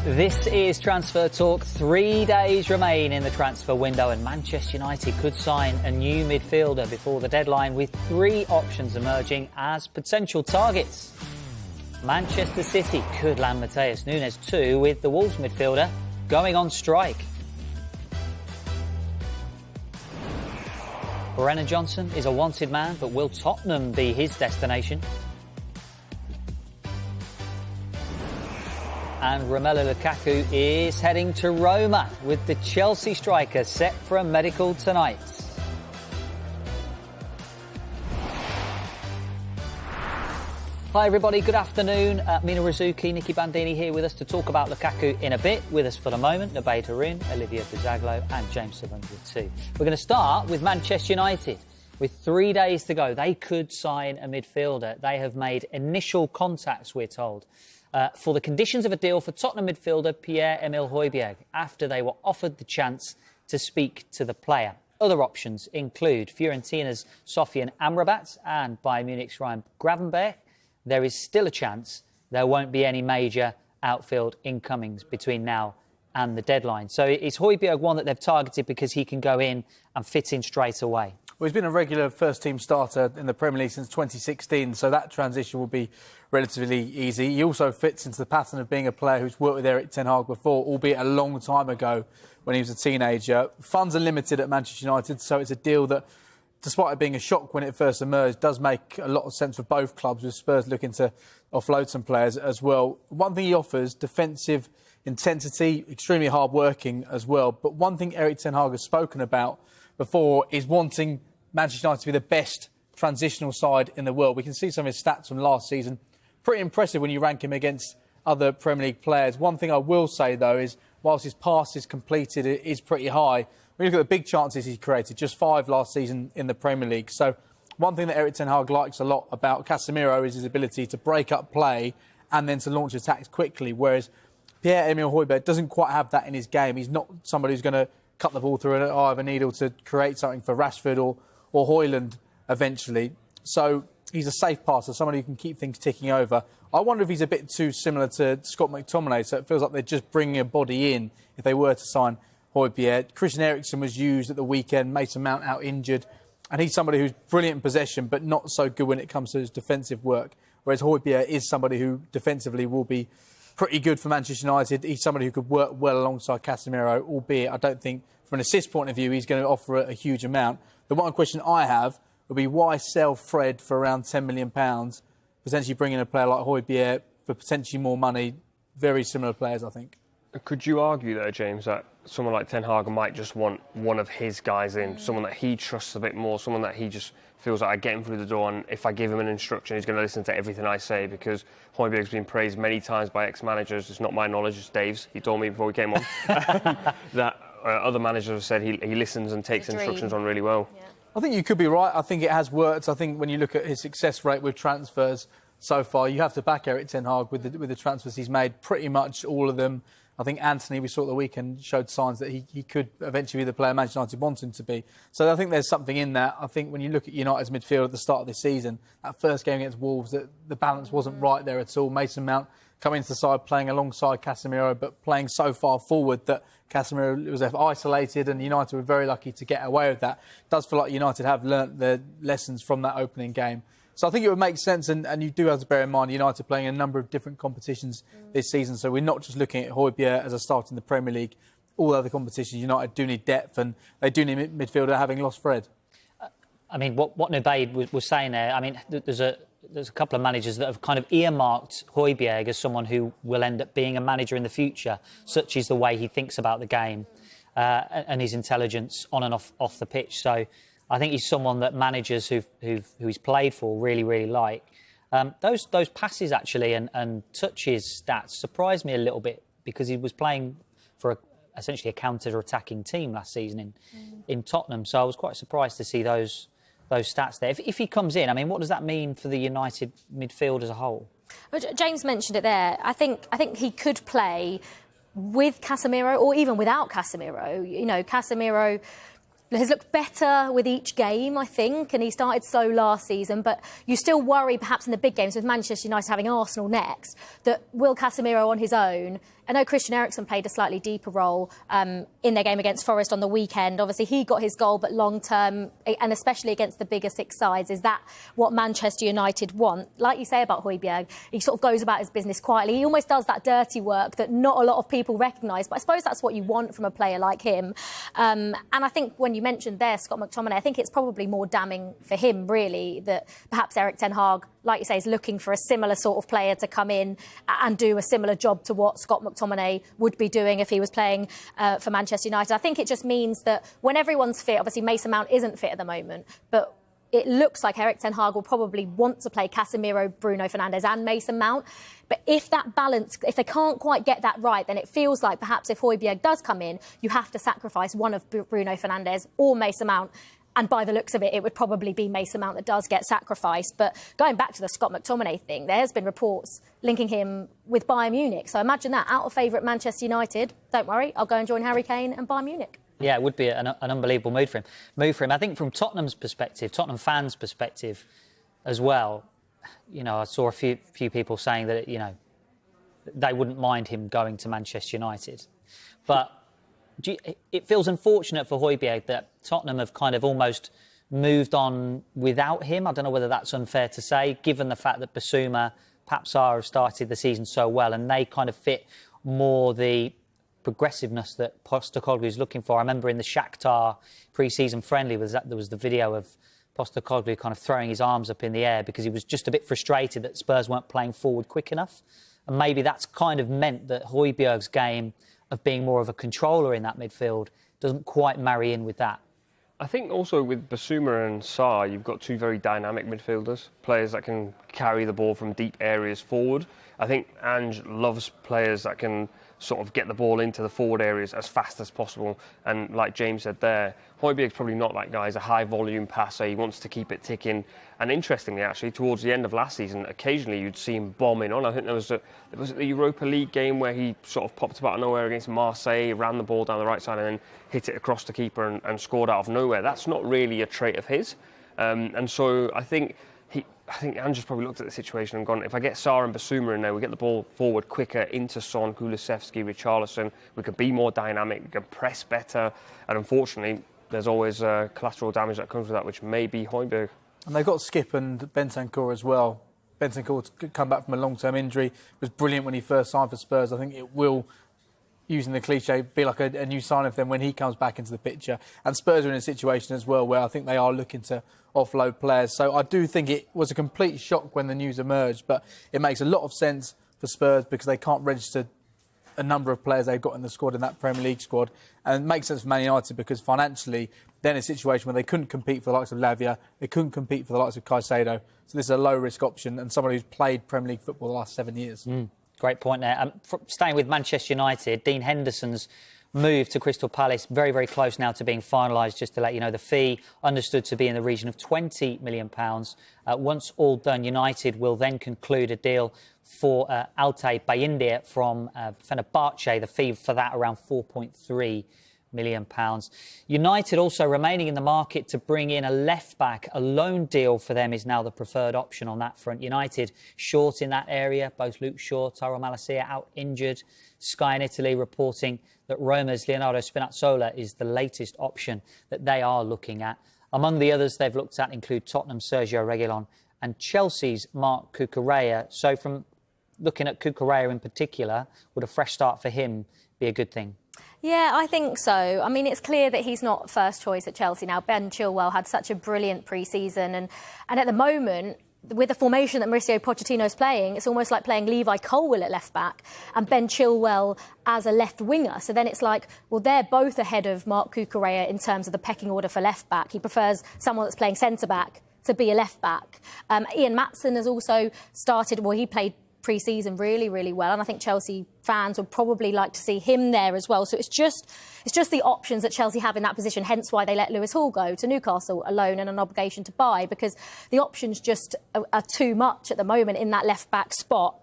This is Transfer Talk. 3 days remain in the transfer window and Manchester United could sign a new midfielder before the deadline, with 3 options emerging as potential targets. Manchester City could land Matheus Nunes too, with the Wolves midfielder going on strike. Brennan Johnson is a wanted man, but will Tottenham be his destination? And Romelu Lukaku is heading to Roma, with the Chelsea striker set for a medical tonight. Hi everybody, good afternoon. Mina Rizuki, Nicky Bandini here with us to talk about Lukaku in a bit. With us for the moment, Nabeid Haroun, Olivia Bizaglo and James Savundra too. We're going to start with Manchester United. With 3 days to go, they could sign a midfielder. They have made initial contacts, we're told, for the conditions of a deal for Tottenham midfielder Pierre-Emile Hojbjerg, after they were offered the chance to speak to the player. Other options include Fiorentina's Sofian Amrabat and Bayern Munich's Ryan Gravenberch. There is still a chance there won't be any major outfield incomings between now and the deadline. So is Hojbjerg one that they've targeted because he can go in and fit in straight away? Well, he's been a regular first-team starter in the Premier League since 2016, so that transition will be relatively easy. He also fits into the pattern of being a player who's worked with Erik ten Hag before, albeit a long time ago when he was a teenager. Funds are limited at Manchester United, so it's a deal that, despite it being a shock when it first emerged, does make a lot of sense for both clubs, with Spurs looking to offload some players as well. One thing he offers, defensive intensity, extremely hard-working as well. But one thing Erik ten Hag has spoken about before is wanting Manchester United to be the best transitional side in the world. We can see some of his stats from last season. Pretty impressive when you rank him against other Premier League players. One thing I will say, though, is whilst his passes completed is pretty high, when you look at the big chances he created, just 5 last season in the Premier League. So one thing that Erik ten Hag likes a lot about Casemiro is his ability to break up play and then to launch attacks quickly, whereas Pierre-Emile Hojbjerg doesn't quite have that in his game. He's not somebody who's going to cut the ball through an eye of a needle to create something for Rashford or Højlund eventually. So he's a safe passer, somebody who can keep things ticking over. I wonder if he's a bit too similar to Scott McTominay, so it feels like they're just bringing a body in if they were to sign Hojbjerg. Christian Eriksen was used at the weekend, Mason Mount out injured, and he's somebody who's brilliant in possession but not so good when it comes to his defensive work, whereas Hojbjerg is somebody who defensively will be pretty good for Manchester United. He's somebody who could work well alongside Casemiro, albeit I don't think from an assist point of view he's going to offer a huge amount. The one question I have would be why sell Fred for around £10 million, potentially bring in a player like Hojbjerg for potentially more money. Very similar players, I think. Could you argue, though, James, that someone like Ten Hag might just want one of his guys in, someone that he trusts a bit more, someone that he just feels like I get him through the door, and if I give him an instruction, he's going to listen to everything I say? Because Hojbjerg's been praised many times by ex-managers. It's not my knowledge, it's Dave's. He told me before we came on that other managers have said he listens and takes instructions on really well. Yeah. I think you could be right. I think it has worked. I think when you look at his success rate with transfers so far, you have to back Erik ten Hag with the transfers he's made. Pretty much all of them. I think Anthony, we saw at the weekend, showed signs that he could eventually be the player Manchester United wants him to be. So I think there's something in that. I think when you look at United's midfield at the start of this season, that first game against Wolves, the balance wasn't right there at all. Mason Mount coming into the side, playing alongside Casemiro, but playing so far forward that Casemiro was isolated, and United were very lucky to get away with that. It does feel like United have learnt their lessons from that opening game. So I think it would make sense, and you do have to bear in mind United playing a number of different competitions this season, so we're not just looking at Hojbjerg as a start in the Premier League. All other competitions, United do need depth, and they do need midfielder, having lost Fred. I mean, what Nabeid was saying there, I mean, there's a couple of managers that have kind of earmarked Hojbjerg as someone who will end up being a manager in the future, such is the way he thinks about the game and his intelligence on and off the pitch. So I think he's someone that managers who he's played for really like. Those passes actually and touches stats surprised me a little bit, because he was playing for essentially a counter-attacking team last season in Tottenham. So I was quite surprised to see those stats there. If he comes in, I mean, what does that mean for the United midfield as a whole? Well, James mentioned it there. I think he could play with Casemiro or even without Casemiro. You know, Casemiro has looked better with each game, I think, and he started slow last season, but you still worry perhaps in the big games with Manchester United having Arsenal next, that will Casemiro on his own. I know Christian Eriksen played a slightly deeper role in their game against Forest on the weekend. Obviously, he got his goal, but long term, and especially against the bigger six sides, is that what Manchester United want? Like you say about Hojbjerg, he sort of goes about his business quietly. He almost does that dirty work that not a lot of people recognise, but I suppose that's what you want from a player like him. And I think when you mentioned there Scott McTominay, I think it's probably more damning for him, really, that perhaps Erik ten Hag, like you say, is looking for a similar sort of player to come in and do a similar job to what Scott McTominay would be doing if he was playing for Manchester United. I think it just means that when everyone's fit, obviously Mason Mount isn't fit at the moment, but it looks like Erik ten Hag will probably want to play Casemiro, Bruno Fernandes and Mason Mount. But if that balance, if they can't quite get that right, then it feels like perhaps if Hojbjerg does come in, you have to sacrifice one of Bruno Fernandes or Mason Mount. And by the looks of it, it would probably be Mason Mount that does get sacrificed. But going back to the Scott McTominay thing, there has been reports linking him with Bayern Munich. So imagine that, out of favourite Manchester United. Don't worry, I'll go and join Harry Kane and Bayern Munich. Yeah, it would be an unbelievable move for him. I think from Tottenham's perspective, Tottenham fans' perspective as well, you know, I saw a few people saying that, you know, they wouldn't mind him going to Manchester United. But it feels unfortunate for Hojbjerg that Tottenham have kind of almost moved on without him. I don't know whether that's unfair to say, given the fact that Basuma, perhaps Sarr have started the season so well, and they kind of fit more the progressiveness that Postecoglou is looking for. I remember in the Shakhtar pre-season friendly, there was the video of Postecoglou kind of throwing his arms up in the air because he was just a bit frustrated that Spurs weren't playing forward quick enough. And maybe that's kind of meant that Hojbjerg's game of being more of a controller in that midfield doesn't quite marry in with that. I think also with Basuma and Sarr, you've got two very dynamic midfielders, players that can carry the ball from deep areas forward. I think Ange loves players that can sort of get the ball into the forward areas as fast as possible. And like James said there, Hojbjerg's probably not that guy. He's a high-volume passer. He wants to keep it ticking. And interestingly, actually, towards the end of last season, occasionally you'd see him bombing on. I think there was the Europa League game where he sort of popped up out of nowhere against Marseille, ran the ball down the right side and then hit it across the keeper and scored out of nowhere. That's not really a trait of his. And so I think Ange's probably looked at the situation and gone, if I get Sarr and Basuma in there, we get the ball forward quicker into Son, Kulusevski, Richarlison. We can be more dynamic, we can press better. And unfortunately, there's always collateral damage that comes with that, which may be Hojbjerg. And they've got Skip and Bentancur as well. Bentancur's come back from a long-term injury. Was brilliant when he first signed for Spurs. I think it will, using the cliche, be like a new signing for them when he comes back into the picture. And Spurs are in a situation as well where I think they are looking to offload players. So I do think it was a complete shock when the news emerged, but it makes a lot of sense for Spurs because they can't register a number of players they've got in the squad, in that Premier League squad. And it makes sense for Man United because financially they're in a situation where they couldn't compete for the likes of Lavia, they couldn't compete for the likes of Caicedo. So this is a low-risk option and someone who's played Premier League football the last 7 years. Great point there. Staying with Manchester United, Dean Henderson's move to Crystal Palace, very, very close now to being finalised. Just to let you know, the fee understood to be in the region of £20 million. Once all done, United will then conclude a deal for Altay Bayindir from Fenerbahce. The fee for that around £4.3 million. United also remaining in the market to bring in a left-back. A loan deal for them is now the preferred option on that front. United short in that area. Both Luke Shaw, Tyrell Malacia out injured. Sky in Italy reporting that Roma's Leonardo Spinazzola is the latest option that they are looking at. Among the others they've looked at include Tottenham's Sergio Reguilon and Chelsea's Marc Cucurella. So from looking at Cucurella in particular, would a fresh start for him be a good thing? Yeah, I think so. I mean, it's clear that he's not first choice at Chelsea now. Ben Chilwell had such a brilliant pre-season and at the moment, with the formation that Mauricio Pochettino's playing, it's almost like playing Levi Colwill at left-back and Ben Chilwell as a left winger. So then it's like, well, they're both ahead of Marc Cucurella in terms of the pecking order for left-back. He prefers someone that's playing centre-back to be a left-back. Ian Maatsen has also started, well, he played pre-season really, really well, and I think Chelsea fans would probably like to see him there as well. So it's just the options that Chelsea have in that position, hence why they let Lewis Hall go to Newcastle alone and an obligation to buy, because the options just are too much at the moment in that left-back spot.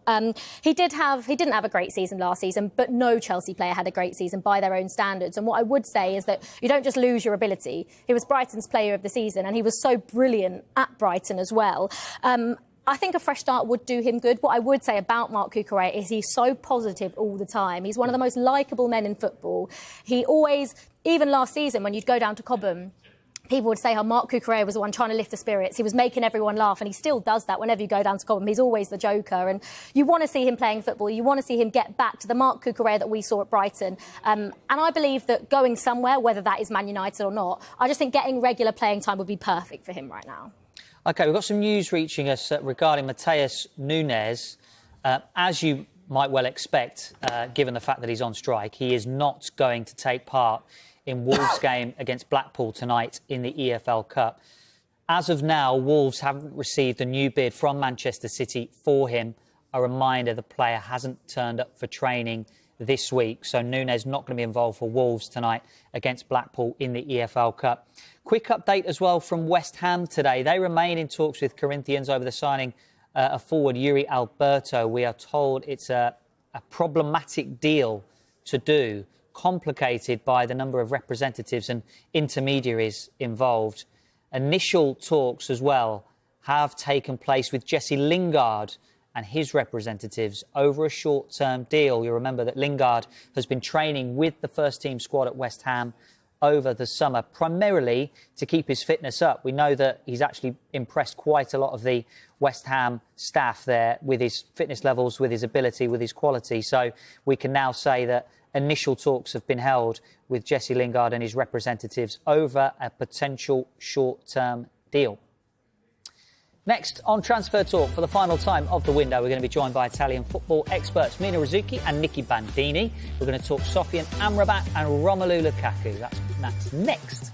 He didn't have a great season last season, but no Chelsea player had a great season by their own standards. And what I would say is that you don't just lose your ability. He was Brighton's player of the season, and he was so brilliant at Brighton as well. I think a fresh start would do him good. What I would say about Marc Cucurella is he's so positive all the time. He's one of the most likeable men in football. He always, even last season when you'd go down to Cobham, people would say how Marc Cucurella was the one trying to lift the spirits. He was making everyone laugh, and he still does that whenever you go down to Cobham. He's always the joker, and you want to see him playing football. You want to see him get back to the Marc Cucurella that we saw at Brighton. And I believe that going somewhere, whether that is Man United or not, I just think getting regular playing time would be perfect for him right now. OK, we've got some news reaching us regarding Matheus Nunes. As you might well expect, given the fact that he's on strike, he is not going to take part in Wolves' game against Blackpool tonight in the EFL Cup. As of now, Wolves haven't received a new bid from Manchester City for him. A reminder, the player hasn't turned up for training this week, so Nunes not going to be involved for Wolves tonight against Blackpool in the EFL Cup. Quick update as well from West Ham today. They remain in talks with Corinthians over the signing of forward Yuri Alberto. We are told it's a problematic deal to do, complicated by the number of representatives and intermediaries involved. Initial talks as well have taken place with Jesse Lingard and his representatives over a short-term deal. You remember that Lingard has been training with the first-team squad at West Ham over the summer, primarily to keep his fitness up. We know that he's actually impressed quite a lot of the West Ham staff there with his fitness levels, with his ability, with his quality. So we can now say that initial talks have been held with Jesse Lingard and his representatives over a potential short-term deal. Next, on Transfer Talk, for the final time of the window, we're going to be joined by Italian football experts Mina Rizzucchi and Nicky Bandini. We're going to talk Sofian Amrabat and Romelu Lukaku. That's next.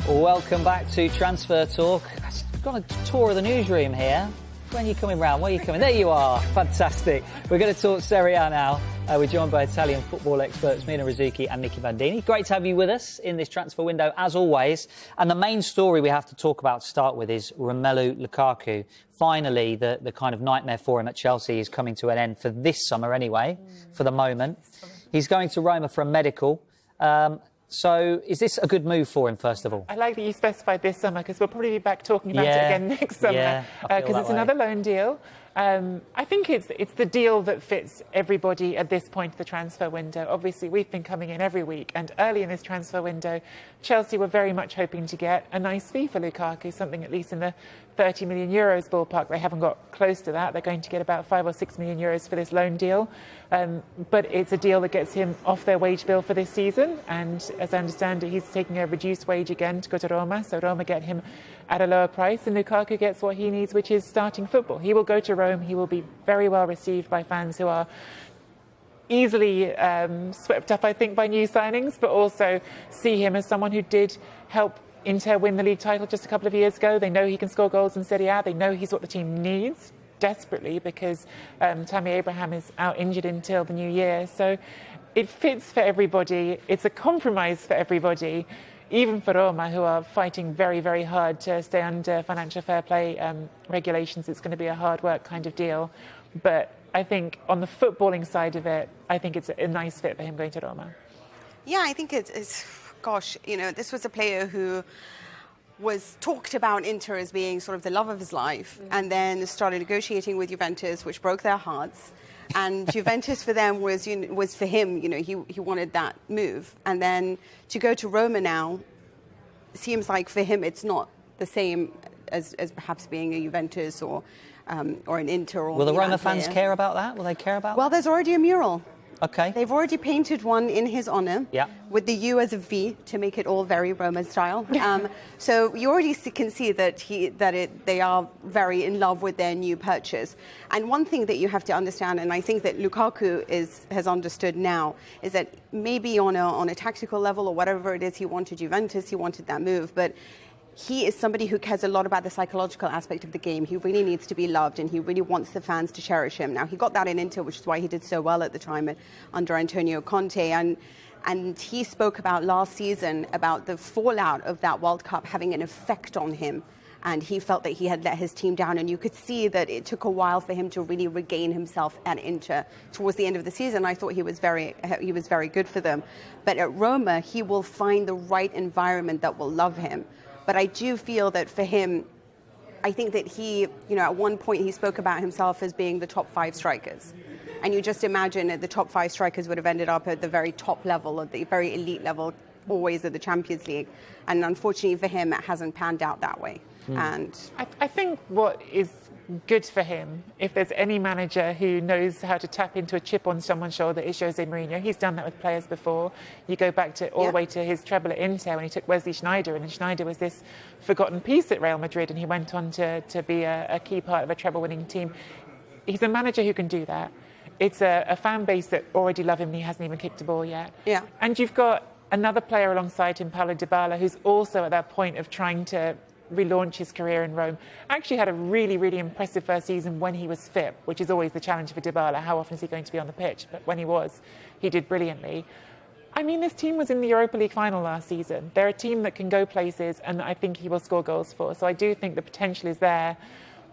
Welcome back to Transfer Talk. I've got a tour of the newsroom here. When are you coming round? Where are you coming? There you are. Fantastic. We're going to talk Serie A now. We're joined by Italian football experts Mina Rizzucchi and Nicky Bandini. Great to have you with us in this transfer window, as always. And the main story we have to talk about to start with is Romelu Lukaku. Finally, the kind of nightmare for him at Chelsea is coming to an end for this summer anyway, for the moment. He's going to Roma for a medical. So is this a good move for him, first of all? I like that you specified this summer, because we'll probably be back talking about it again next summer, because it's another loan deal. I think it's the deal that fits everybody at this point of the transfer window. Obviously, we've been coming in every week, and early in this transfer window, Chelsea were very much hoping to get a nice fee for Lukaku, something at least in the 30 million euros ballpark. They haven't got close to that. They're going to get about 5 or 6 million euros for this loan deal. But it's a deal that gets him off their wage bill for this season. And as I understand it, he's taking a reduced wage again to go to Roma. So Roma get him at a lower price, and Lukaku gets what he needs, which is starting football. He will go to Rome. He will be very well received by fans who are easily swept up, I think, by new signings, but also see him as someone who did help Inter win the league title just a couple of years ago. They know he can score goals in Serie A. They know he's what the team needs desperately, because Tammy Abraham is out injured until the new year. So it fits for everybody. It's a compromise for everybody, even for Roma, who are fighting very, very hard to stay under financial fair play regulations. It's going to be a hard work kind of deal. But I think on the footballing side of it, I think it's a nice fit for him going to Roma. Yeah, I think it's gosh, you know, this was a player who was talked about Inter as being sort of the love of his life, and then started negotiating with Juventus, which broke their hearts. And Juventus for them was for him, you know, he wanted that move. And then to go to Roma now, seems like for him it's not the same as perhaps being a Juventus or an Inter. Or Will the Roma fans care about that? Will they care about that? Well, there's already a mural. Okay. They've already painted one in his honour, with the U as a V to make it all very Roman style. So you already can see that they are very in love with their new purchase. And one thing that you have to understand, and I think that Lukaku has understood now, is that maybe on a tactical level or whatever it is, he wanted Juventus, he wanted that move, but he is somebody who cares a lot about the psychological aspect of the game. He really needs to be loved, and he really wants the fans to cherish him. Now, he got that in Inter, which is why he did so well at the time under Antonio Conte. And he spoke about last season about the fallout of that World Cup having an effect on him. And he felt that he had let his team down. And you could see that it took a while for him to really regain himself at Inter. Towards the end of the season, I thought he was very good for them. But at Roma, he will find the right environment that will love him. But I do feel that for him, I think that he, you know, at one point he spoke about himself as being the top 5 strikers. And you just imagine that the top 5 strikers would have ended up at the very top level, at the very elite level, always at the Champions League. And unfortunately for him, it hasn't panned out that way. And I think what is good for him, if there's any manager who knows how to tap into a chip on someone's shoulder, is Jose Mourinho. He's done that with players before. You go back to all the way to his treble at Inter when he took Wesley Sneijder, and Sneijder was this forgotten piece at Real Madrid, and he went on to be a key part of a treble-winning team. He's a manager who can do that. It's a fan base that already love him, and he hasn't even kicked a ball yet. Yeah. And you've got another player alongside him, Paulo Dybala, who's also at that point of trying to relaunch his career in Rome. Actually had a really, really impressive first season when he was fit, which is always the challenge for Dybala. How often is he going to be on the pitch? But when he was, he did brilliantly. I mean, this team was in the Europa League final last season. They're a team that can go places, and I think he will score goals for. So I do think the potential is there.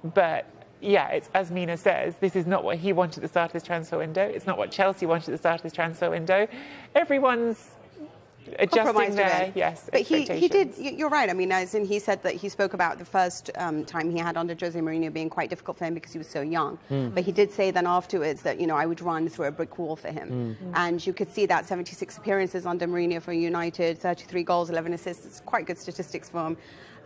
But yeah, it's as Mina says, this is not what he wanted at the start of this transfer window. It's not what Chelsea wanted at the start of this transfer window. Everyone's adjusting there, yes. But he did, you're right. I mean, as in he said that he spoke about the first time he had under Jose Mourinho being quite difficult for him because he was so young. But he did say then afterwards that, you know, I would run through a brick wall for him. And you could see that 76 appearances under Mourinho for United, 33 goals, 11 assists. It's quite good statistics for him.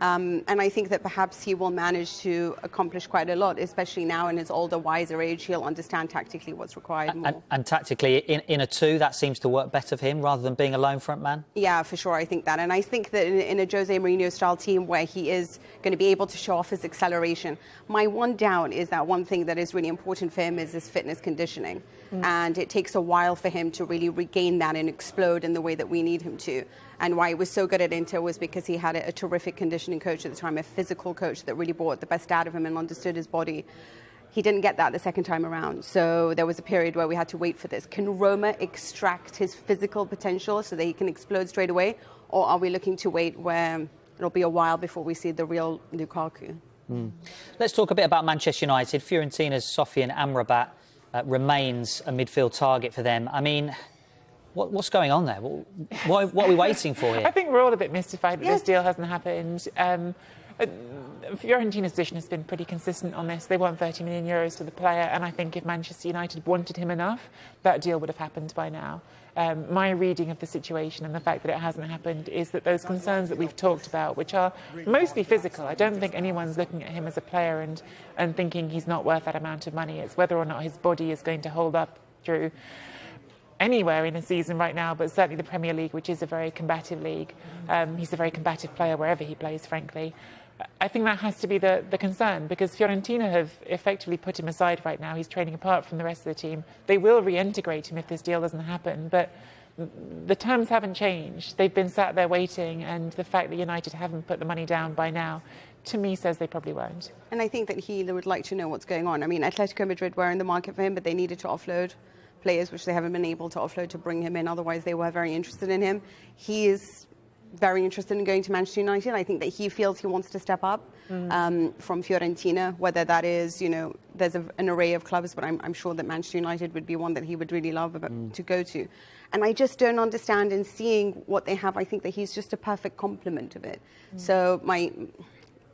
And I think that perhaps he will manage to accomplish quite a lot, especially now in his older, wiser age. He'll understand tactically what's required more. And tactically, in a two, that seems to work better for him rather than being a lone front man? Yeah, for sure, I think that. And I think that in a Jose Mourinho-style team where he is going to be able to show off his acceleration, my one doubt is that one thing that is really important for him is his fitness conditioning. And it takes a while for him to really regain that and explode in the way that we need him to. And why he was so good at Inter was because he had a terrific conditioning coach at the time, a physical coach that really brought the best out of him and understood his body. He didn't get that the second time around. So there was a period where we had to wait for this. Can Roma extract his physical potential so that he can explode straight away? Or are we looking to wait where it'll be a while before we see the real Lukaku? Let's talk a bit about Manchester United. Fiorentina's Sofian Amrabat remains a midfield target for them. I mean, what's going on there? What are we waiting for here? I think we're all a bit mystified that this deal hasn't happened. Fiorentina's position has been pretty consistent on this. They want 30 million euros for the player, and I think if Manchester United wanted him enough, that deal would have happened by now. My reading of the situation and the fact that it hasn't happened is that those concerns that we've talked about, which are mostly physical, I don't think anyone's looking at him as a player and thinking he's not worth that amount of money. It's whether or not his body is going to hold up through anywhere in a season right now, but certainly the Premier League, which is a very combative league. He's a very combative player wherever he plays, frankly. I think that has to be the concern, because Fiorentina have effectively put him aside right now. He's training apart from the rest of the team. They will reintegrate him if this deal doesn't happen, but the terms haven't changed. They've been sat there waiting, and the fact that United haven't put the money down by now, to me, says they probably won't. And I think that he would like to know what's going on. I mean, Atletico Madrid were in the market for him, but they needed to offload players, which they haven't been able to offload to bring him in. Otherwise, they were very interested in him. He is very interested in going to Manchester United. I think that he feels he wants to step up from Fiorentina, whether that is, there's an array of clubs, but I'm sure that Manchester United would be one that he would really love to go to. And I just don't understand, in seeing what they have, I think that he's just a perfect complement of it. So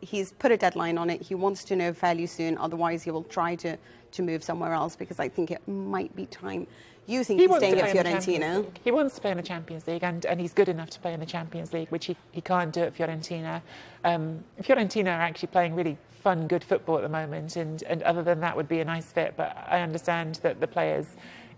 he's put a deadline on it. He wants to know fairly soon. Otherwise, he will try to move somewhere else, because I think it might be time. You think he's staying at Fiorentina? He wants to play in the Champions League, and he's good enough to play in the Champions League, which he can't do at Fiorentina. Fiorentina are actually playing really fun, good football at the moment, and other than that would be a nice fit. But I understand that the player's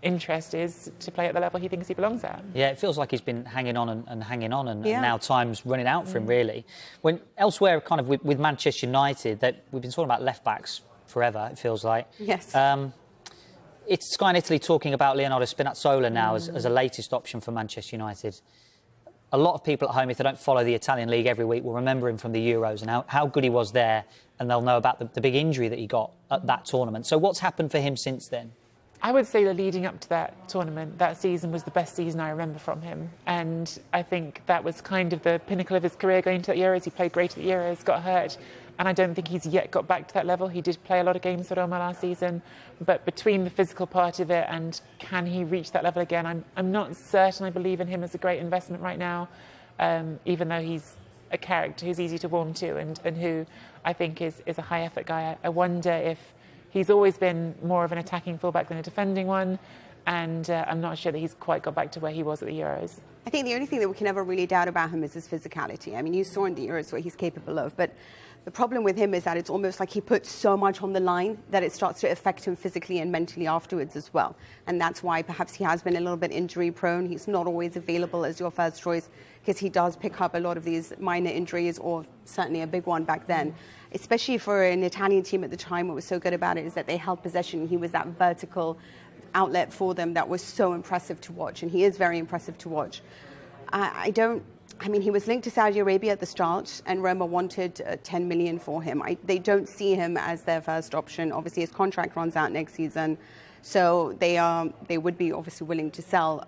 interest is to play at the level he thinks he belongs at. Yeah, it feels like he's been hanging on and hanging on, and now time's running out for him, really. When elsewhere, kind of with Manchester United, that we've been talking about left-backs forever, it feels like. Yes. It's Sky in Italy talking about Leonardo Spinazzola now as a latest option for Manchester United. A lot of people at home, if they don't follow the Italian league every week, will remember him from the Euros and how good he was there, and they'll know about the big injury that he got at that tournament. So what's happened for him since then? I would say that leading up to that tournament, that season was the best season I remember from him. And I think that was kind of the pinnacle of his career going to the Euros. He played great at the Euros, got hurt, and I don't think he's yet got back to that level. He did play a lot of games for Roma last season, but between the physical part of it and can he reach that level again, I'm not certain I believe in him as a great investment right now, even though he's a character who's easy to warm to and who I think is a high-effort guy. I wonder if he's always been more of an attacking fullback than a defending one, and I'm not sure that he's quite got back to where he was at the Euros. I think the only thing that we can never really doubt about him is his physicality. I mean, you saw in the Euros what he's capable of, but the problem with him is that it's almost like he puts so much on the line that it starts to affect him physically and mentally afterwards as well. And that's why perhaps he has been a little bit injury prone. He's not always available as your first choice, because he does pick up a lot of these minor injuries, or certainly a big one back then. Especially for an Italian team at the time, what was so good about it is that they held possession. He was that vertical outlet for them that was so impressive to watch, and he is very impressive to watch. I mean, he was linked to Saudi Arabia at the start, and Roma wanted 10 million for him. They don't see him as their first option. Obviously, his contract runs out next season, so they would be obviously willing to sell.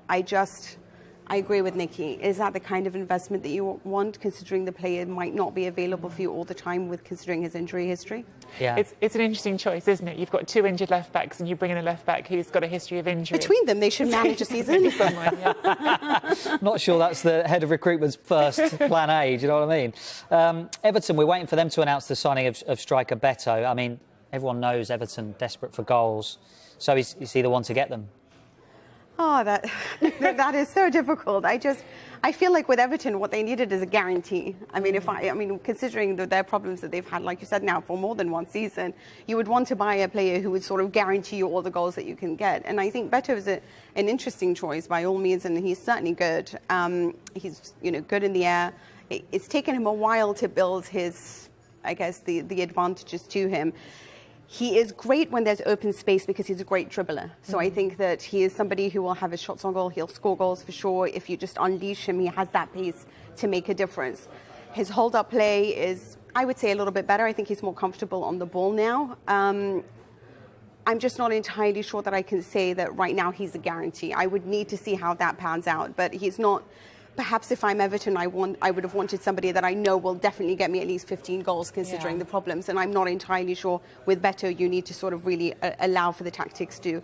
I agree with Nikki. Is that the kind of investment that you want, considering the player might not be available for you all the time, with considering his injury history? Yeah. It's an interesting choice, isn't it? You've got two injured left backs, and you bring in a left back who's got a history of injury. Between them, they should manage a season. Not sure that's the head of recruitment's first plan A, do you know what I mean? Everton, we're waiting for them to announce the signing of striker Beto. I mean, everyone knows Everton desperate for goals, so is he the one to get them? Oh, that is so difficult. I feel like with Everton, what they needed is a guarantee. I mean, considering their problems that they've had, like you said, now for more than one season, you would want to buy a player who would sort of guarantee you all the goals that you can get. And I think Beto is an interesting choice by all means, and he's certainly good. He's good in the air. It's taken him a while to build his, I guess, the advantages to him. He is great when there's open space because he's a great dribbler. So I think that he is somebody who will have his shots on goal. He'll score goals for sure. If you just unleash him, he has that pace to make a difference. His hold-up play is, I would say, a little bit better. I think he's more comfortable on the ball now. I'm just not entirely sure that I can say that right now he's a guarantee. I would need to see how that pans out. But he's not... Perhaps if I'm Everton, I would have wanted somebody that I know will definitely get me at least 15 goals considering the problems. And I'm not entirely sure with Beto, you need to sort of really allow for the tactics to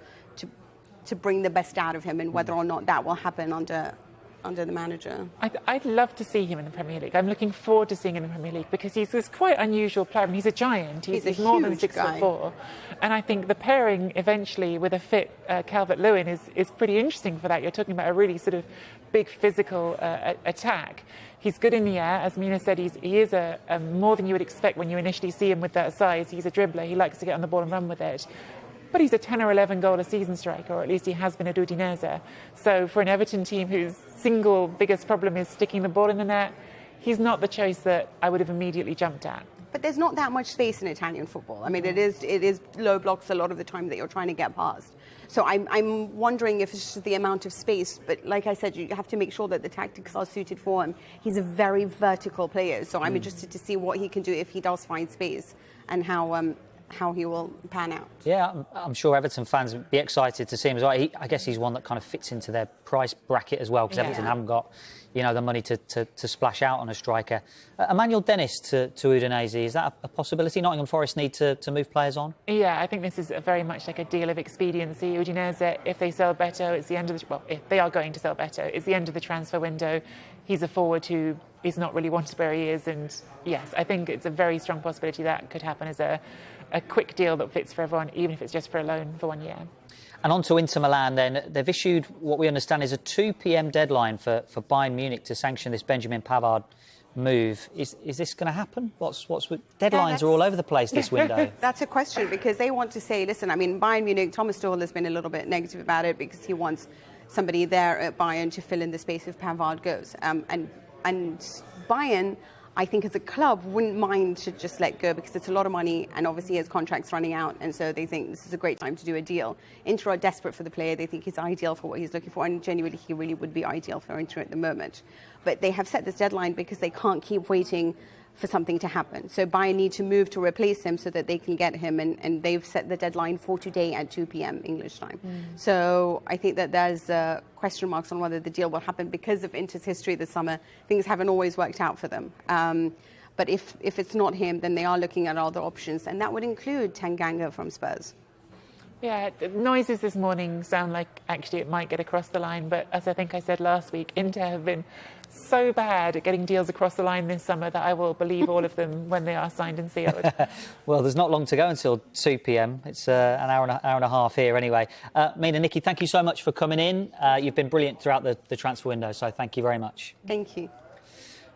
bring the best out of him, and whether or not that will happen under the manager. I'd love to see him in the Premier League. I'm looking forward to seeing him in the Premier League because he's this quite unusual player. I mean, he's a giant. He's more than 6'4". And I think the pairing eventually with a fit Calvert-Lewin is pretty interesting for that. You're talking about a really sort of big physical attack. He's good in the air. As Mina said, he is a more than you would expect when you initially see him with that size. He's a dribbler. He likes to get on the ball and run with it. But he's a 10 or 11 goal a season striker, or at least he has been at Udinese. So for an Everton team whose single biggest problem is sticking the ball in the net, he's not the choice that I would have immediately jumped at. But there's not that much space in Italian football. I mean, it is low blocks a lot of the time that you're trying to get past. So I'm wondering if it's just the amount of space. But like I said, you have to make sure that the tactics are suited for him. He's a very vertical player. So I'm interested to see what he can do if he does find space, and how he will pan out. Yeah, I'm sure Everton fans would be excited to see him as well. I guess he's one that kind of fits into their price bracket as well, because Everton haven't got, the money to splash out on a striker. Emmanuel Dennis to Udinese, is that a possibility? Nottingham Forest need to move players on? Yeah, I think this is very much like a deal of expediency. Udinese, if they sell Beto, it's the end of if they are going to sell Beto, it's the end of the transfer window. He's a forward who is not really wanted where he is, and yes, I think it's a very strong possibility that could happen as a quick deal that fits for everyone, even if it's just for a loan for 1 year. And on to Inter Milan then. They've issued what we understand is a 2 p.m. deadline for Bayern Munich to sanction this Benjamin Pavard move. Is this going to happen? What's with deadlines are all over the place this window? That's a question, because they want to say, listen, I mean, Bayern Munich, Thomas Tuchel has been a little bit negative about it because he wants somebody there at Bayern to fill in the space if Pavard goes. And Bayern, I think as a club, wouldn't mind to just let go because it's a lot of money, and obviously his contract's running out, and so they think this is a great time to do a deal. Inter are desperate for the player. They think he's ideal for what he's looking for, and genuinely he really would be ideal for Inter at the moment. But they have set this deadline because they can't keep waiting for something to happen. So Bayern need to move to replace him so that they can get him, and they've set the deadline for today at 2 p.m. English time. So I think that there's question marks on whether the deal will happen because of Inter's history this summer. Things haven't always worked out for them. But if it's not him, then they are looking at other options, and that would include Tanganga from Spurs. Yeah, the noises this morning sound like actually it might get across the line, but as I think I said last week, Inter have been so bad at getting deals across the line this summer that I will believe all of them when they are signed and sealed. Well, there's not long to go until 2 p.m. It's an hour and a half here anyway. Mina, Nikki, thank you so much for coming in. You've been brilliant throughout the transfer window, so thank you very much. Thank you.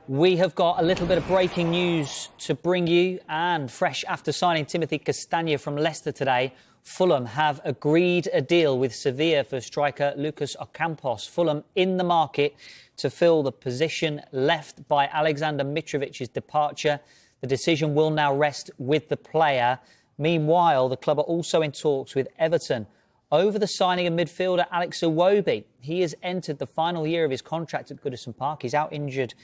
We have got a little bit of breaking news to bring you, and fresh after signing Timothy Castagne from Leicester today, Fulham have agreed a deal with Sevilla for striker Lucas Ocampos. Fulham in the market to fill the position left by Alexander Mitrovic's departure. The decision will now rest with the player. Meanwhile, the club are also in talks with Everton over the signing of midfielder Alex Iwobi. He has entered the final year of his contract at Goodison Park. He's out injured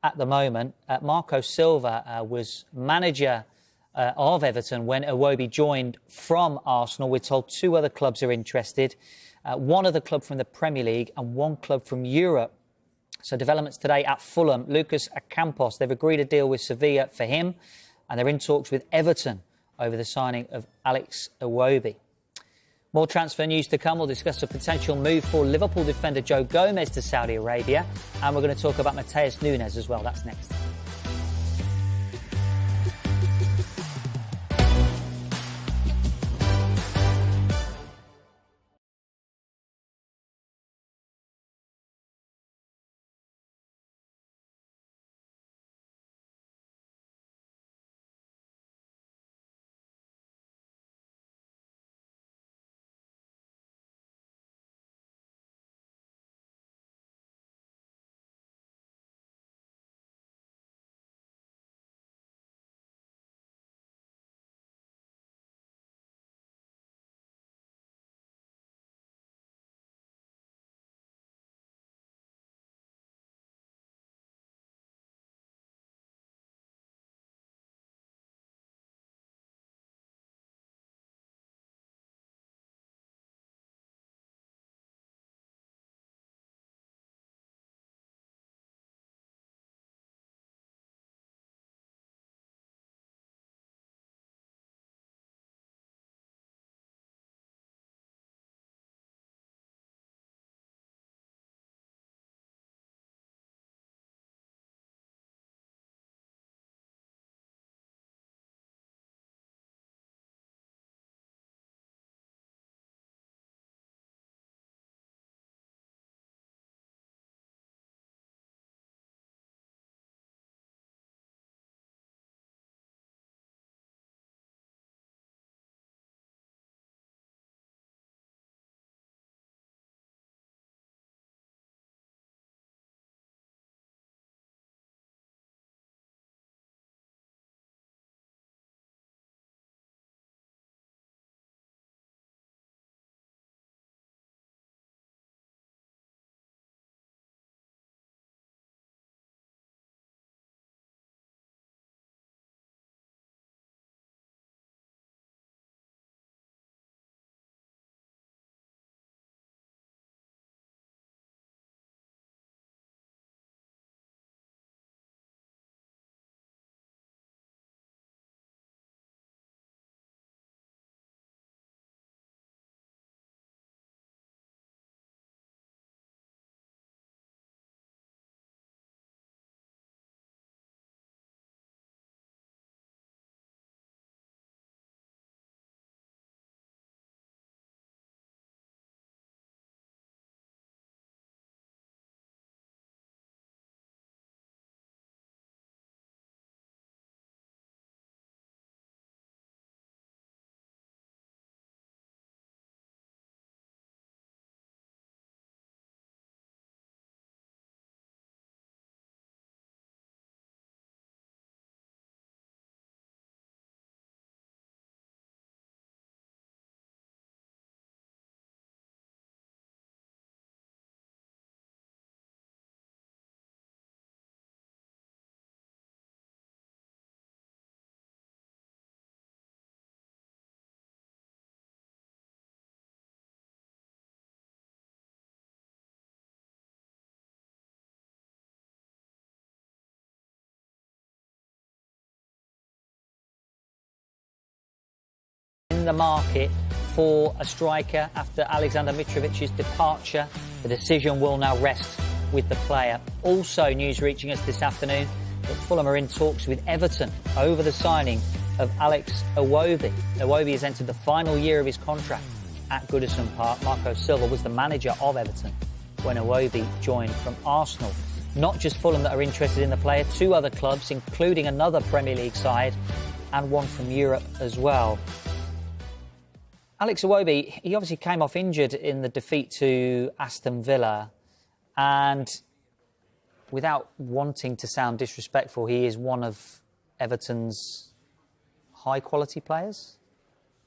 at the moment. Marco Silva was manager of Everton when Iwobi joined from Arsenal. We're told 2 other clubs are interested. One other club from the Premier League and 1 club from Europe. So developments today at Fulham. Lucas Ocampos, they've agreed a deal with Sevilla for him, and they're in talks with Everton over the signing of Alex Iwobi. More transfer news to come. We'll discuss a potential move for Liverpool defender Joe Gomez to Saudi Arabia, and we're going to talk about Matheus Nunes as well. That's next. in the market for a striker after Alexander Mitrovic's departure. The decision will now rest with the player. Also, news reaching us this afternoon that Fulham are in talks with Everton over the signing of Alex Iwobi. Iwobi has entered the final year of his contract at Goodison Park. Marco Silva was the manager of Everton when Iwobi joined from Arsenal. Not just Fulham that are interested in the player, 2 other clubs, including another Premier League side and one from Europe as well. Alex Iwobi, he obviously came off injured in the defeat to Aston Villa, and without wanting to sound disrespectful, he is one of Everton's high-quality players.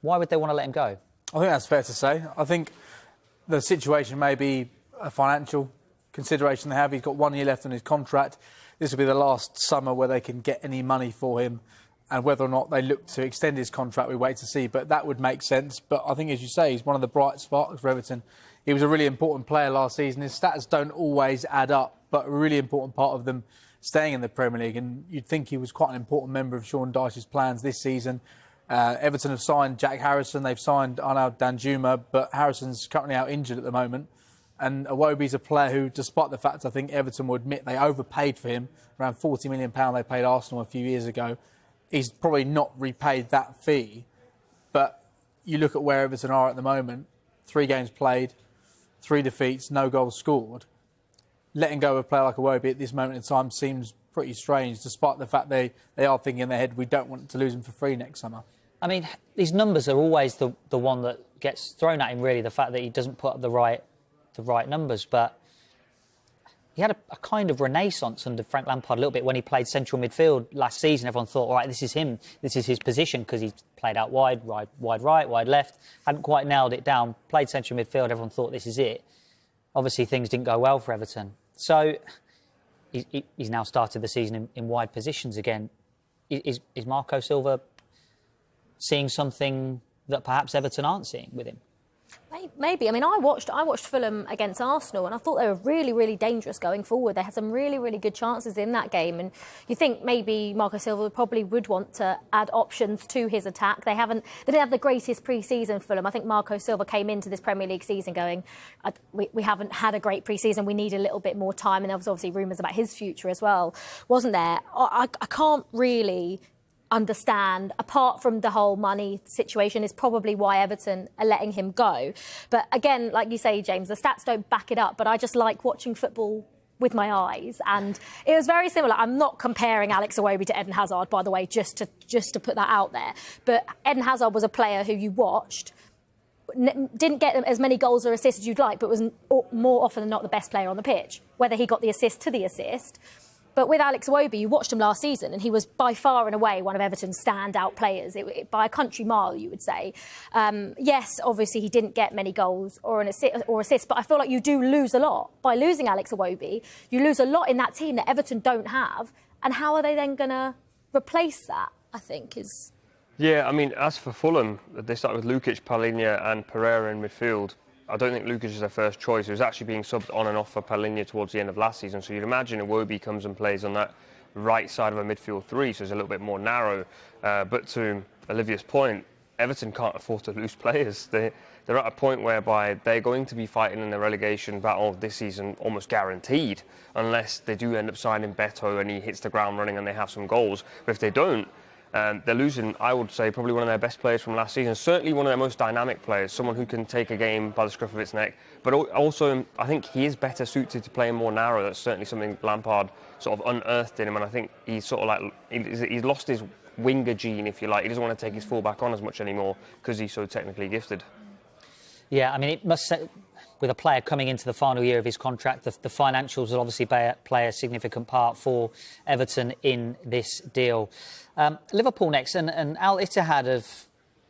Why would they want to let him go? I think that's fair to say. I think the situation may be a financial consideration they have. He's got 1 year left on his contract. This will be the last summer where they can get any money for him, and whether or not they look to extend his contract, we wait to see. But that would make sense. But I think, as you say, he's one of the bright sparks for Everton. He was a really important player last season. His stats don't always add up, but a really important part of them staying in the Premier League. And you'd think he was quite an important member of Sean Dyche's plans this season. Everton have signed Jack Harrison. They've signed Arnaud Danjuma, but Harrison's currently out injured at the moment. And Iwobi's a player who, despite the fact I think Everton will admit they overpaid for him, around £40 million they paid Arsenal a few years ago, he's probably not repaid that fee. But you look at where Everton are at the moment, 3 games played, 3 defeats, no goals scored. Letting go of a player like Iwobi at this moment in time seems pretty strange, despite the fact they are thinking in their head, we don't want to lose him for free next summer. I mean, these numbers are always the one that gets thrown at him, really, the fact that he doesn't put up the right numbers. But he had a kind of renaissance under Frank Lampard a little bit when he played central midfield last season. Everyone thought, all right, this is him, this is his position, because he played out wide right, wide left, hadn't quite nailed it down, played central midfield, everyone thought this is it. Obviously, things didn't go well for Everton. So he's now started the season in wide positions again. Is Marco Silva seeing something that perhaps Everton aren't seeing with him? Maybe. I mean, I watched Fulham against Arsenal, and I thought they were really, really dangerous going forward. They had some really, really good chances in that game, and you think maybe Marco Silva probably would want to add options to his attack. They didn't have the greatest pre-season, Fulham. I think Marco Silva came into this Premier League season going, we haven't had a great pre-season. We need a little bit more time, and there was obviously rumours about his future as well, wasn't there? I can't really understand, apart from the whole money situation, is probably why Everton are letting him go. But again, like you say, James, the stats don't back it up, but I just like watching football with my eyes, and it was very similar. I'm not comparing Alex Iwobi to Eden Hazard, by the way, just to put that out there, but Eden Hazard was a player who you watched, didn't get as many goals or assists as you'd like, but was more often than not the best player on the pitch, whether he got the assist to the assist. But with Alex Iwobi, you watched him last season, and he was by far and away one of Everton's standout players, by a country mile, you would say. Yes, obviously he didn't get many goals or assists, but I feel like you do lose a lot. By losing Alex Iwobi, you lose a lot in that team that Everton don't have. And how are they then going to replace that, I think, is... Yeah, I mean, as for Fulham, they started with Lukic, Palhinha and Pereira in midfield. I don't think Lukaku is their first choice. He was actually being subbed on and off for Palhinha towards the end of last season. So you'd imagine Iwobi comes and plays on that right side of a midfield 3, so it's a little bit more narrow. But to Olivia's point, Everton can't afford to lose players. They're at a point whereby they're going to be fighting in the relegation battle this season, almost guaranteed, unless they do end up signing Beto and he hits the ground running and they have some goals. But if they don't, they're losing, I would say, probably one of their best players from last season. Certainly one of their most dynamic players, someone who can take a game by the scruff of its neck. But also, I think he is better suited to playing more narrow. That's certainly something Lampard sort of unearthed in him. And I think he's sort of like, he's lost his winger gene, if you like. He doesn't want to take his fullback on as much anymore because he's so technically gifted. Yeah, I mean, it must say, with a player coming into the final year of his contract, the financials will obviously play a significant part for Everton in this deal. Liverpool next, and Al Ittihad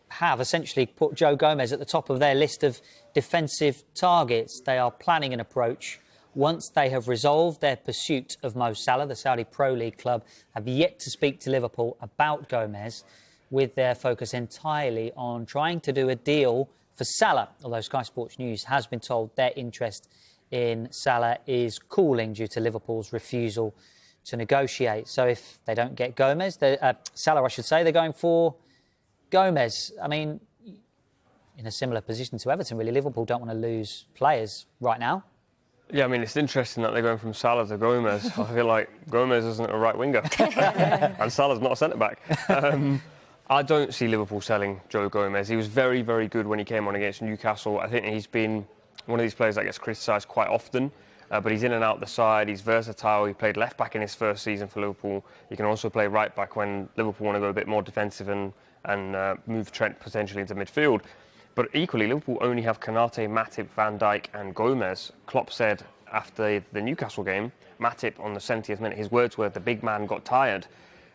have essentially put Joe Gomez at the top of their list of defensive targets. They are planning an approach once they have resolved their pursuit of Mo Salah. The Saudi Pro League club have yet to speak to Liverpool about Gomez, with their focus entirely on trying to do a deal for Salah, although Sky Sports News has been told their interest in Salah is cooling due to Liverpool's refusal to negotiate. So if they don't get Gomez, Salah, I should say, they're going for Gomez. I mean, in a similar position to Everton, really. Liverpool don't want to lose players right now. Yeah, I mean, it's interesting that they're going from Salah to Gomez. I feel like Gomez isn't a right winger and Salah's not a centre-back. I don't see Liverpool selling Joe Gomez. He was very, very good when he came on against Newcastle. I think he's been one of these players that gets criticised quite often, but he's in and out the side. He's versatile. He played left-back in his first season for Liverpool. He can also play right-back when Liverpool want to go a bit more defensive and move Trent potentially into midfield. But equally, Liverpool only have Konate, Matip, Van Dijk and Gomez. Klopp said after the Newcastle game, Matip on the 70th minute, his words were, the big man got tired.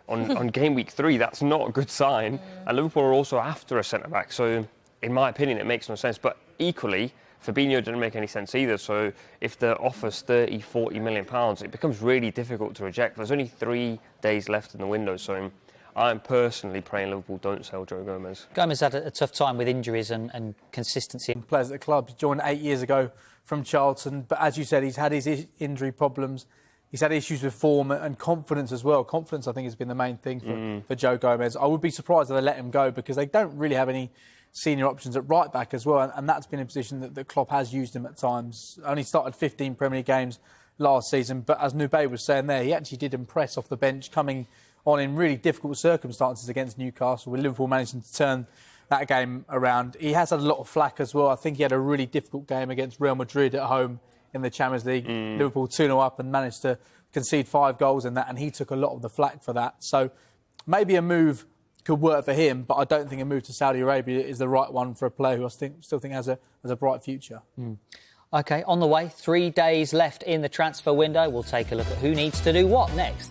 On game week 3, that's not a good sign. And Liverpool are also after a centre-back. So, in my opinion, it makes no sense. But equally, Fabinho didn't make any sense either. So, if the offer's 30, 40 million pounds, it becomes really difficult to reject. There's only 3 days left in the window. So, I'm personally praying Liverpool don't sell Joe Gomez. Gomez had a tough time with injuries and consistency. Players at the club. He joined 8 years ago from Charlton, but as you said, he's had his injury problems. He's had issues with form and confidence as well. Confidence, I think, has been the main thing for Joe Gomez. I would be surprised if they let him go because they don't really have any senior options at right back as well, and that's been a position that Klopp has used him at times. Only started 15 Premier League games last season, but as Nube was saying there, he actually did impress off the bench, coming on in really difficult circumstances against Newcastle, with Liverpool managing to turn that game around. He has had a lot of flack as well. I think he had a really difficult game against Real Madrid at home in the Champions League. Liverpool 2-0 up and managed to concede 5 goals in that, and he took a lot of the flack for that. So maybe a move could work for him, but I don't think a move to Saudi Arabia is the right one for a player who I still think has a bright future. OK, on the way, 3 days left in the transfer window. We'll take a look at who needs to do what next.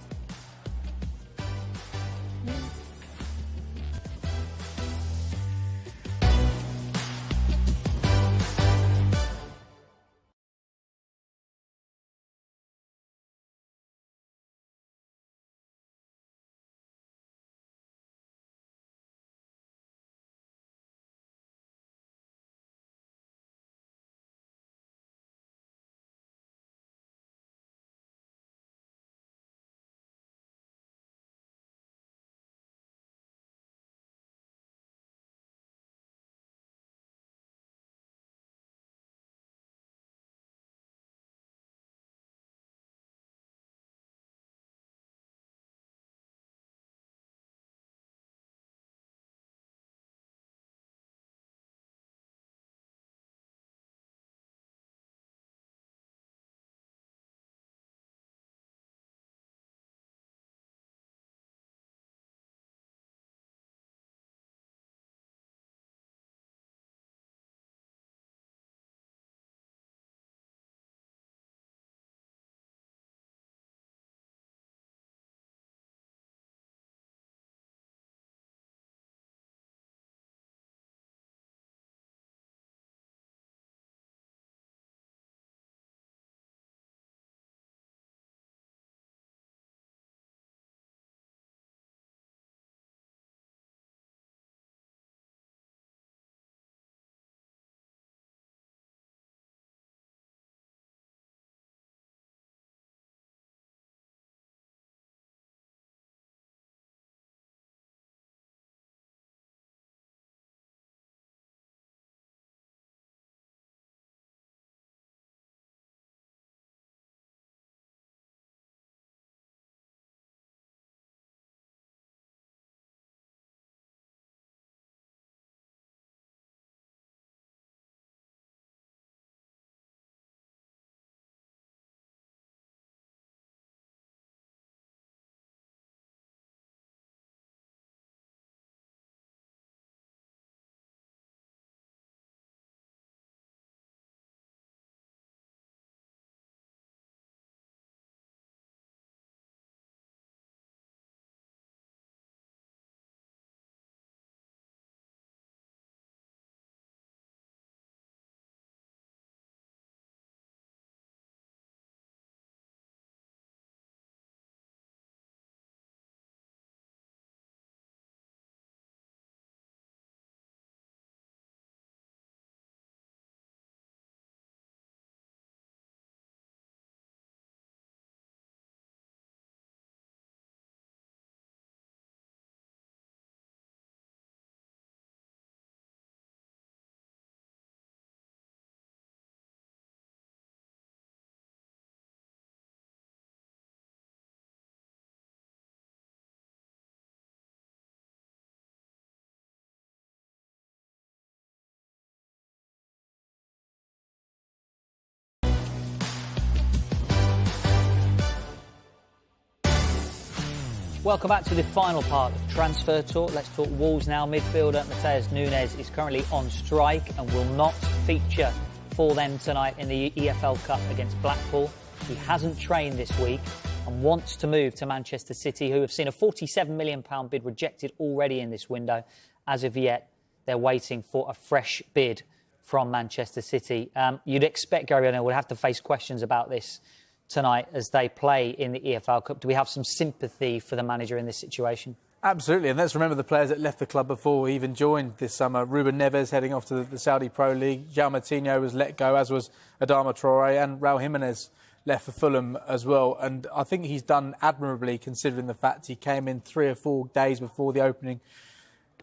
Welcome back to the final part of Transfer Talk. Let's talk Wolves now. Midfielder Matheus Nunes is currently on strike and will not feature for them tonight in the EFL Cup against Blackpool. He hasn't trained this week and wants to move to Manchester City, who have seen a £47 million bid rejected already in this window. As of yet, they're waiting for a fresh bid from Manchester City. You'd expect Gary O'Neill would have to face questions about this tonight as they play in the EFL Cup. Do we have some sympathy for the manager in this situation? Absolutely, and let's remember the players that left the club before he even joined this summer. Ruben Neves heading off to the Saudi Pro League. João Moutinho was let go, as was Adama Traoré, and Raul Jimenez left for Fulham as well. And I think he's done admirably, considering the fact he came in 3 or 4 days before the opening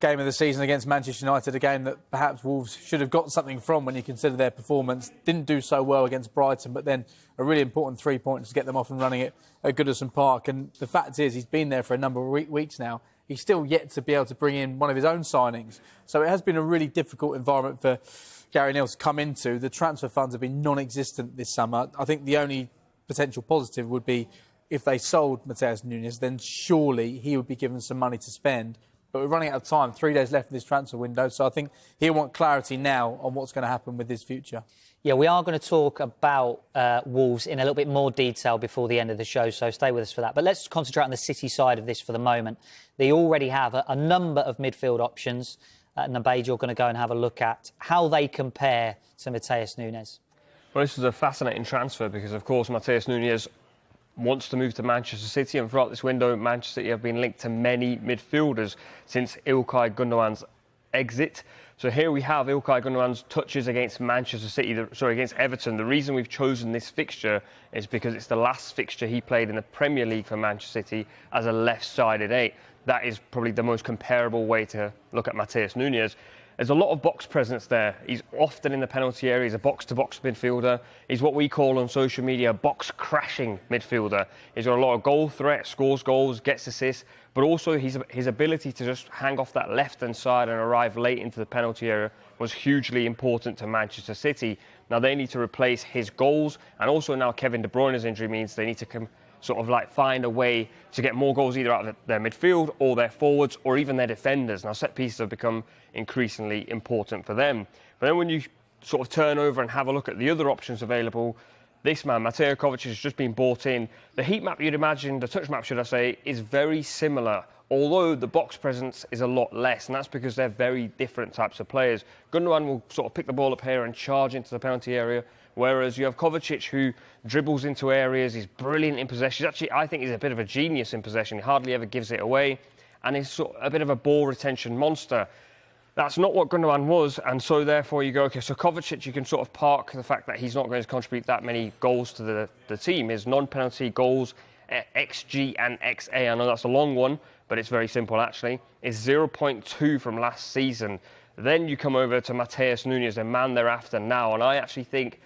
game of the season against Manchester United, a game that perhaps Wolves should have got something from when you consider their performance. Didn't do so well against Brighton, but then a really important 3 points to get them off and running it at Goodison Park. And the fact is, he's been there for a number of weeks now. He's still yet to be able to bring in one of his own signings. So it has been a really difficult environment for Gary O'Neill to come into. The transfer funds have been non-existent this summer. I think the only potential positive would be if they sold Matheus Nunes, then surely he would be given some money to spend. But we're running out of time, 3 days left in this transfer window, so I think he'll want clarity now on what's going to happen with his future. Yeah, we are going to talk about Wolves in a little bit more detail before the end of the show, so stay with us for that. But let's concentrate on the City side of this for the moment. They already have a number of midfield options. Nabeid, you're going to go and have a look at how they compare to Matheus Nunes. Well, this is a fascinating transfer because, of course, Matheus Nunes wants to move to Manchester City, and throughout this window, Manchester City have been linked to many midfielders since Ilkay Gundogan's exit. So here we have Ilkay Gundogan's touches against against Everton. The reason we've chosen this fixture is because it's the last fixture he played in the Premier League for Manchester City as a left-sided 8. That is probably the most comparable way to look at Matheus Nunes. There's a lot of box presence there. He's often in the penalty area. He's a box-to-box midfielder. He's what we call on social media a box-crashing midfielder. He's got a lot of goal threat, scores goals, gets assists, but also his ability to just hang off that left-hand side and arrive late into the penalty area was hugely important to Manchester City. Now they need to replace his goals, and also now Kevin De Bruyne's injury means they need to find a way to get more goals either out of their midfield or their forwards or even their defenders. Now set pieces have become increasingly important for them. But then when you sort of turn over and have a look at the other options available, this man, Mateo Kovacic, has just been brought in. The heat map you'd imagine, the touch map should I say, is very similar, although the box presence is a lot less, and that's because they're very different types of players. Gundogan will sort of pick the ball up here and charge into the penalty area, whereas you have Kovacic, who dribbles into areas, he's brilliant in possession. Actually, I think he's a bit of a genius in possession. He hardly ever gives it away, and he's sort of a bit of a ball retention monster. That's not what Gundogan was, and so therefore you go, OK, so Kovacic, you can sort of park the fact that he's not going to contribute that many goals to the team. His non-penalty goals, XG and XA, I know that's a long one, but it's very simple actually, is 0.2 from last season. Then you come over to Matheus Nunes, the man they're after now, and I actually think,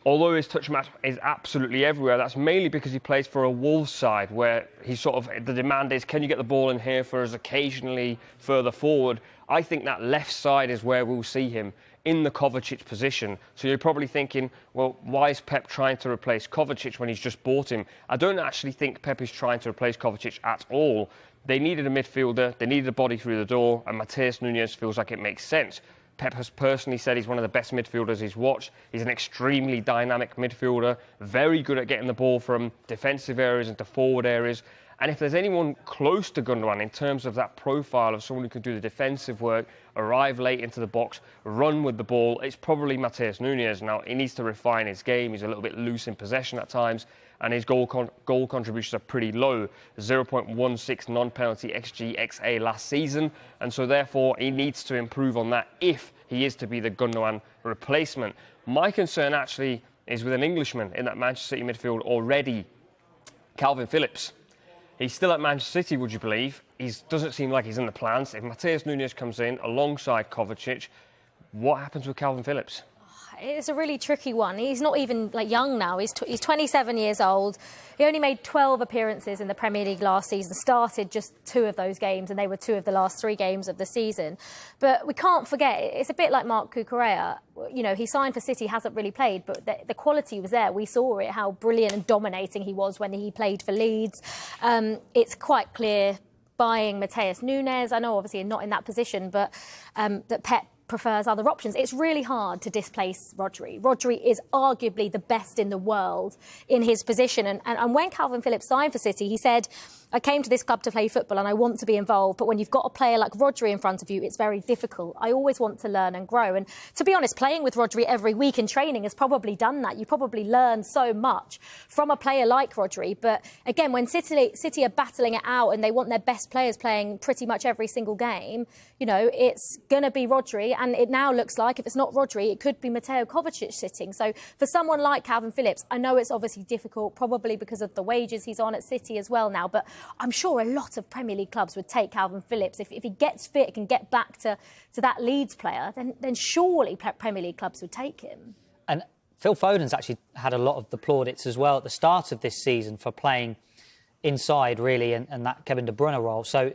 although his touch match is absolutely everywhere, that's mainly because he plays for a Wolves side where he's sort of, the demand is, can you get the ball in here for us occasionally further forward? I think that left side is where we'll see him in the Kovacic position. So you're probably thinking, well, why is Pep trying to replace Kovacic when he's just bought him? I don't actually think Pep is trying to replace Kovacic at all. They needed a midfielder, they needed a body through the door, and Matheus Nunes feels like it makes sense. Pep has personally said he's one of the best midfielders he's watched. He's an extremely dynamic midfielder, very good at getting the ball from defensive areas into forward areas. And if there's anyone close to Gundogan in terms of that profile of someone who can do the defensive work, arrive late into the box, run with the ball, it's probably Matheus Nunes. Now, he needs to refine his game. He's a little bit loose in possession at times, and his goal contributions are pretty low, 0.16 non-penalty XG/XA last season, and so therefore he needs to improve on that if he is to be the Gundogan replacement. My concern actually is with an Englishman in that Manchester City midfield already, Calvin Phillips. He's still at Manchester City, would you believe? He doesn't seem like he's in the plans. If Matheus Nunes comes in alongside Kovacic, what happens with Calvin Phillips? It's a really tricky one. He's not even young now. He's 27 years old. He only made 12 appearances in the Premier League last season, started just 2 of those games, and they were 2 of the last 3 games of the season. But we can't forget, it's a bit like Marc Cucurella. You know, he signed for City, hasn't really played, but the quality was there. We saw it, how brilliant and dominating he was when he played for Leeds. It's quite clear, buying Matheus Nunes, I know obviously not in that position, but that Pep prefers other options. It's really hard to displace Rodri. Rodri is arguably the best in the world in his position. And when Calvin Phillips signed for City, he said, I came to this club to play football and I want to be involved. But when you've got a player like Rodri in front of you, it's very difficult. I always want to learn and grow. And to be honest, playing with Rodri every week in training has probably done that. You probably learn so much from a player like Rodri. But again, when City are battling it out and they want their best players playing pretty much every single game, you know, it's going to be Rodri. And it now looks like if it's not Rodri, it could be Mateo Kovacic sitting. So for someone like Calvin Phillips, I know it's obviously difficult, probably because of the wages he's on at City as well now. But I'm sure a lot of Premier League clubs would take Calvin Phillips. If he gets fit, can get back to that Leeds player, then surely Premier League clubs would take him. And Phil Foden's actually had a lot of the plaudits as well at the start of this season for playing inside, really, and that Kevin De Bruyne role. So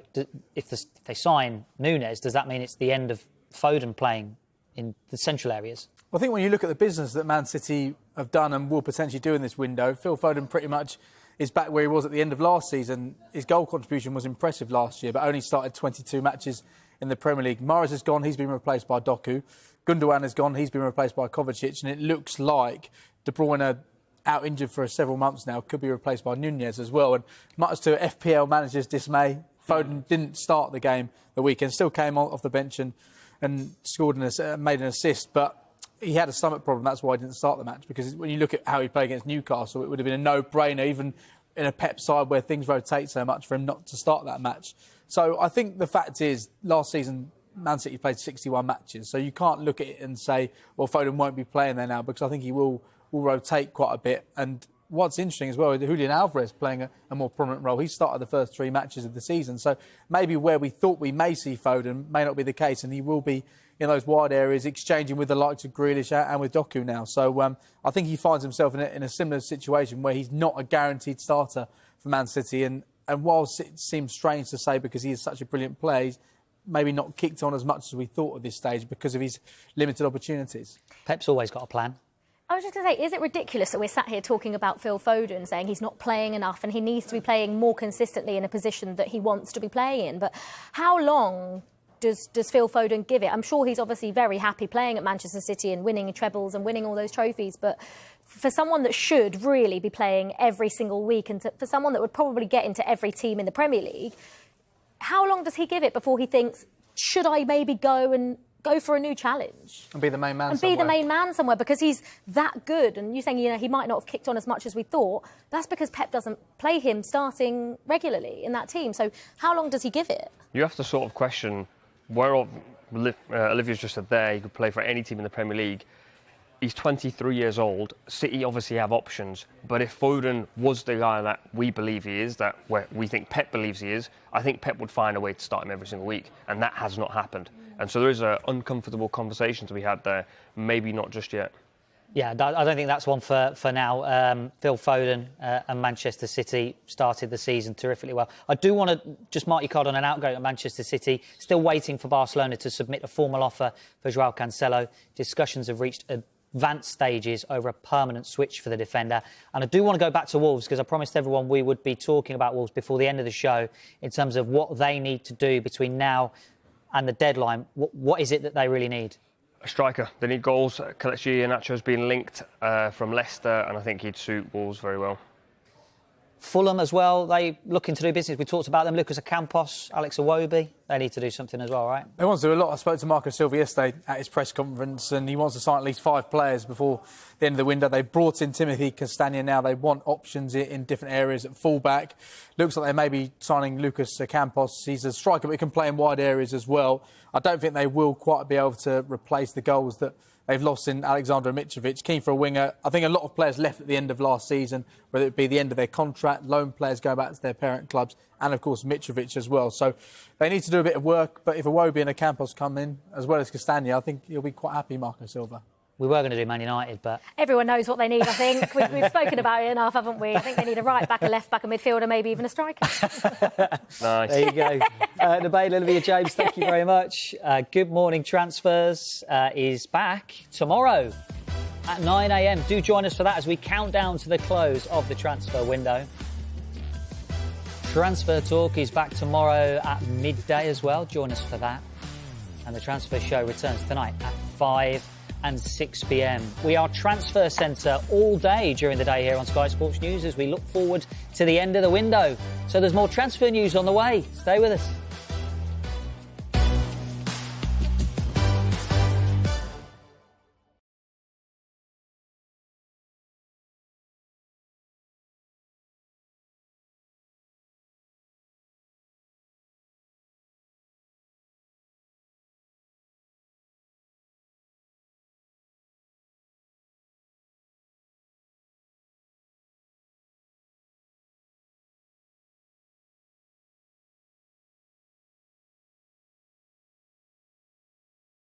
if they sign Nunes, does that mean it's the end of Foden playing in the central areas? I think when you look at the business that Man City have done and will potentially do in this window, Phil Foden pretty much is back where he was at the end of last season. His goal contribution was impressive last year, but only started 22 matches in the Premier League. Mahrez has gone, he's been replaced by Doku. Gundogan has gone, he's been replaced by Kovacic, and it looks like De Bruyne, out injured for several months now, could be replaced by Nunez as well. And much to FPL managers' dismay, Foden didn't start the game the weekend, still came off the bench and scored made an assist, but he had a stomach problem. That's why he didn't start the match, because when you look at how he played against Newcastle, it would have been a no-brainer, even in a Pep side where things rotate so much, for him not to start that match. So I think the fact is, last season, Man City played 61 matches, so you can't look at it and say, well, Foden won't be playing there now, because I think he will rotate quite a bit. And what's interesting as well is Julian Alvarez playing a more prominent role. He started the first 3 matches of the season, so maybe where we thought we may see Foden may not be the case, and he will be in those wide areas exchanging with the likes of Grealish and with Doku now. So I think he finds himself in a similar situation where he's not a guaranteed starter for Man City, and whilst it seems strange to say because he is such a brilliant player, he's maybe not kicked on as much as we thought at this stage because of his limited opportunities. Pep's always got a plan. I was just going to say, is it ridiculous that we're sat here talking about Phil Foden, saying he's not playing enough and he needs to be playing more consistently in a position that he wants to be playing in? But how long does Phil Foden give it? I'm sure he's obviously very happy playing at Manchester City and winning trebles and winning all those trophies, but for someone that should really be playing every single week, and for someone that would probably get into every team in the Premier League, how long does he give it before he thinks, should I maybe go for a new challenge? And be the main man and somewhere. Be the main man somewhere, because he's that good. And you're saying, he might not have kicked on as much as we thought. That's because Pep doesn't play him starting regularly in that team. So how long does he give it? You have to sort of question where Olivia's just said there, he could play for any team in the Premier League. He's 23 years old. City obviously have options, but if Foden was the guy that we believe he is, that where we think Pep believes he is, I think Pep would find a way to start him every single week, and that has not happened. And so there is an uncomfortable conversation to be had there. Maybe not just yet. Yeah, I don't think that's one for now. Phil Foden and Manchester City started the season terrifically well. I do want to just mark your card on an outgoing at Manchester City. Still waiting for Barcelona to submit a formal offer for João Cancelo. Discussions have reached advanced stages over a permanent switch for the defender. And I do want to go back to Wolves, because I promised everyone we would be talking about Wolves before the end of the show in terms of what they need to do between now and the deadline. What is it that they really need? A striker. They need goals. Kelechi Iheanacho's been linked from Leicester, and I think he'd suit Wolves very well. Fulham as well, they looking to do business. We talked about them. Lucas Ocampos, Alex Iwobi. They need to do something as well, right? They want to do a lot. I spoke to Marco Silva yesterday at his press conference, and he wants to sign at least 5 players before the end of the window. They brought in Timothy Castagne now. They want options in different areas at full-back. Looks like they may be signing Lucas Ocampos. He's a striker, but he can play in wide areas as well. I don't think they will quite be able to replace the goals that they've lost in Alexander Mitrovic. Keen for a winger. I think a lot of players left at the end of last season, whether it be the end of their contract, loan players going back to their parent clubs, and of course Mitrovic as well. So they need to do a bit of work, but if Iwobi and Ocampos come in, as well as Castagne, I think he'll be quite happy, Marco Silva. We were going to do Man United, but... Everyone knows what they need, I think. We've spoken about it enough, haven't we? I think they need a right back, a left back, a midfielder, maybe even a striker. Nice. There you go. Nabil, Olivia, James, thank you very much. Good Morning Transfers is back tomorrow at 9 a.m. Do join us for that as we count down to the close of the transfer window. Transfer Talk is back tomorrow at midday as well. Join us for that. And the Transfer Show returns tonight at 5 and 6 p.m. We are Transfer Centre all day during the day here on Sky Sports News as we look forward to the end of the window. So there's more transfer news on the way. Stay with us.